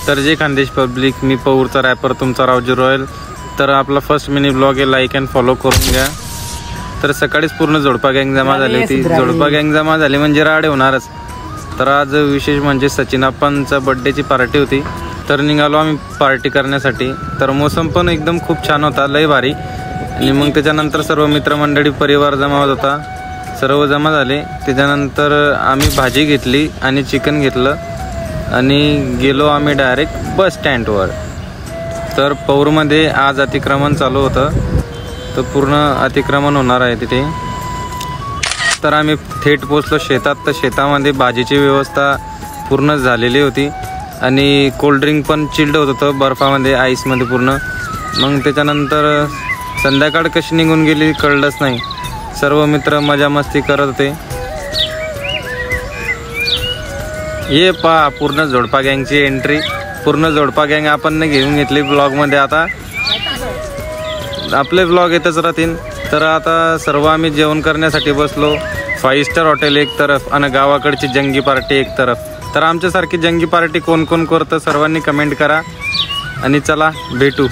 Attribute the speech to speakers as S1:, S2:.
S1: तर जय खानदेश पब्लिक, मी पौरचा रॅपर तुमचा रावजी रॉयल। तर आपला फर्स्ट मिनी ब्लॉग आहे, लाईक अँड फॉलो करून घ्या। तर सकाळीच पूर्ण जोडपा गँग जमा झाली होती। जोडपा गँग जमा झाली म्हणजे राडे होणारच। तर आज विशेष म्हणजे सचिन अप्पांचा बर्थडेची पार्टी होती, तर निघालो आम्ही पार्टी करण्यासाठी। तर मोसम पण एकदम खूप छान होता, लय भारी। आणि मग त्याच्यानंतर सर्व मित्रमंडळी परिवार जमा होत होता, सर्व जमा झाले। त्याच्यानंतर आम्ही भाजी घेतली आणि चिकन घेतलं आणि गेलो आम्ही डायरेक्ट बस स्टँडवर। तर पौरमध्ये आज अतिक्रमण चालू होतं, तर पूर्ण अतिक्रमण होणार आहे तिथे। तर आम्ही थेट पोचलो शेतात। तर शेतामध्ये भाजीची व्यवस्था पूर्ण झालेली होती आणि कोल्ड्रिंक पण चिल्ड होत होतं बर्फामध्ये, आईसमध्ये पूर्ण। मग त्याच्यानंतर संध्याकाळ कशी निघून गेली कळलंच नाही। सर्व मित्र मजा मस्ती करत होते। ये पहा पूर्ण जोडपा गँगची एंट्री, पूर्ण जोडपा गँग आपण घेऊन घेतली ब्लॉगमध्ये। आता आपले ब्लॉग येतच राहतील। तर आता सर्व आम्ही जेवण करण्यासाठी बसलो। 5 स्टार हॉटेल एक तरफ आणि गावाकडची जंगी पार्टी एक तरफ। तर आमच्यासारखी जंगी पार्टी कोण कोण करतं सर्वांनी कमेंट करा आणि चला भेटू।